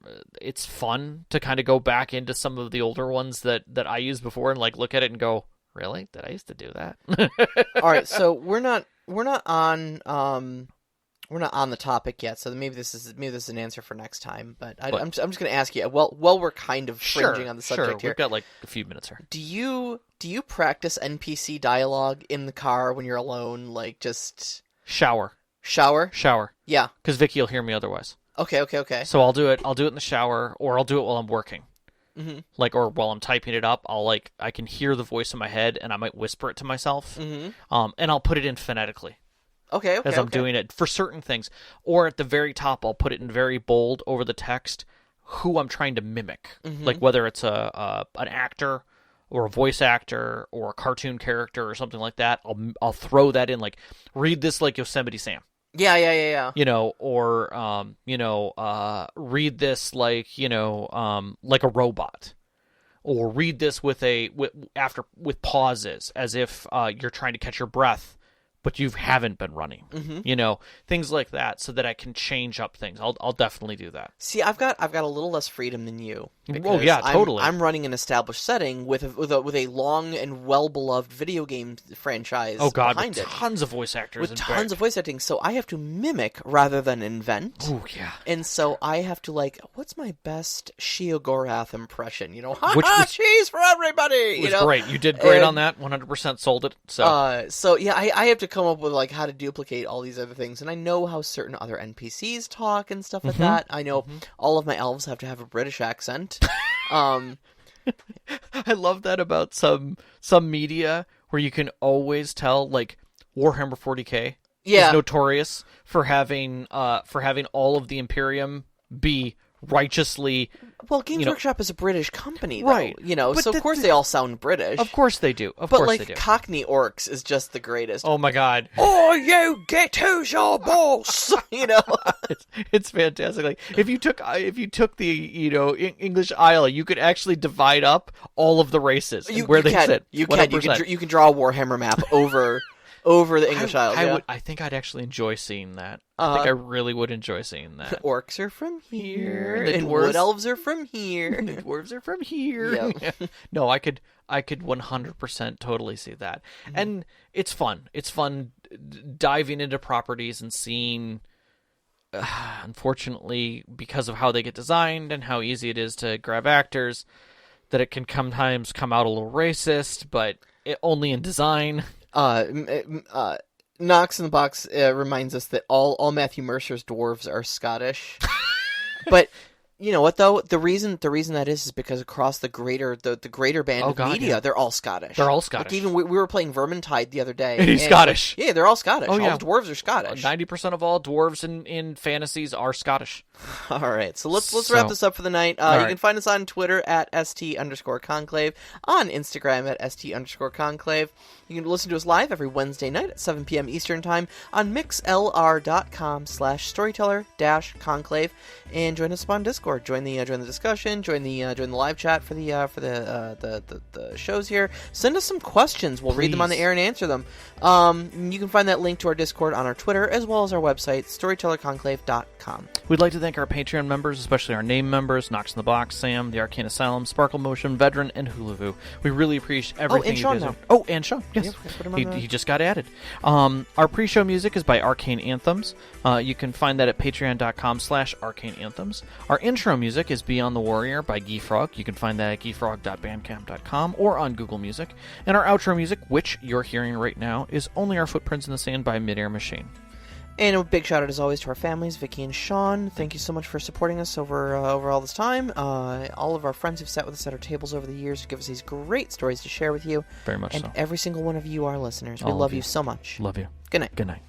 it's fun to kind of go back into some of the older ones that I used before and like look at it and go, really? Did I used to do that? All right, so we're not on the topic yet, so maybe this is an answer for next time. But I'm just going to ask you. Well, we're kind of fringing on the subject here. We've got like a few minutes here. Do you practice NPC dialogue in the car when you're alone? Like just shower. Yeah, because Vicky will hear me otherwise. Okay. So I'll do it in the shower, or I'll do it while I'm working. Like, or while I'm typing it up, I can hear the voice in my head, and I might whisper it to myself. And I'll put it in phonetically. Okay. As I'm doing it for certain things, or at the very top, I'll put it in very bold over the text who I'm trying to mimic, like whether it's an actor or a voice actor or a cartoon character or something like that. I'll throw that in, like, read this like Yosemite Sam. Yeah. Or read this like like a robot, or read this with pauses as if you're trying to catch your breath, but you haven't been running. Things like that, so that I can change up things. I'll definitely do that. See, I've got a little less freedom than you. Oh yeah, totally. I'm running an established setting with a long and well beloved video game franchise. Oh god, behind with tons of voice actors, with tons of voice acting. So I have to mimic rather than invent. Oh yeah. And so I have to what's my best Sheogorath impression? Cheese for everybody. It was great. You did great on that. 100% sold it. So yeah, I have to come up with how to duplicate all these other things, and I know how certain other NPCs talk and stuff like that. I know all of my elves have to have a British accent. I love that about some media where you can always tell, like Warhammer 40K is notorious for having all of the Imperium be righteously. Well, Games Workshop is a British company, though, right? So of course they all sound British. Of course they do. But Cockney Orcs is just the greatest. Oh my god! Oh, you get who's your boss? It's fantastic. Like if you took the English Isle, you could actually divide up all of the races where they sit. You can draw a Warhammer map over the English Isle. I think I'd actually enjoy seeing that. I think I really would enjoy seeing that. The orcs are from here, and wood elves are from here, the dwarves are from here. Yep. No, I could 100% totally see that, and it's fun. It's fun diving into properties and seeing. Unfortunately, because of how they get designed and how easy it is to grab actors, that it can sometimes come out a little racist, but only in design. Knox in the Box reminds us that all Matthew Mercer's dwarves are Scottish. But you know what though? The reason that is because across the greater band of media, they're all Scottish. They're all Scottish. Like even we were playing Vermintide the other day. And he's Scottish. Yeah, they're all Scottish. Oh, yeah. All the dwarves are Scottish. 90% of all dwarves in fantasies are Scottish. All right, so let's wrap this up for the night. You can find us on Twitter at @ST_conclave, on Instagram at @ST_conclave. You can listen to us live every Wednesday night at 7 p.m. Eastern Time on mixlr.com/storyteller-conclave, and join us on Discord. Discord. Join the discussion. Join the live chat for the shows here. Send us some questions. We'll read them on the air and answer them. You can find that link to our Discord on our Twitter as well as our website, storytellerconclave.com. We'd like to thank our Patreon members, especially our name members, Knox in the Box, Sam, the Arcane Asylum, Sparkle Motion, Veteran, and Hulavu. We really appreciate everything you guys do. Oh, and Sean. Yes. He just got added. Our pre-show music is by Arcane Anthems. You can find that at patreon.com/arcaneanthems. Our intro music is Beyond the Warrior by Geefrog. You can find that at geefrog.bandcamp.com or on Google Music. And our outro music, which you're hearing right now, is Only Our Footprints in the Sand by Midair Machine. And a big shout out as always to our families, Vicky and Sean. Thank you so much for supporting us over all this time. All of our friends who've sat with us at our tables over the years to give us these great stories to share with you. Very much and so. Every single one of you, our listeners. We love you so much. Love you. Good night. Good night.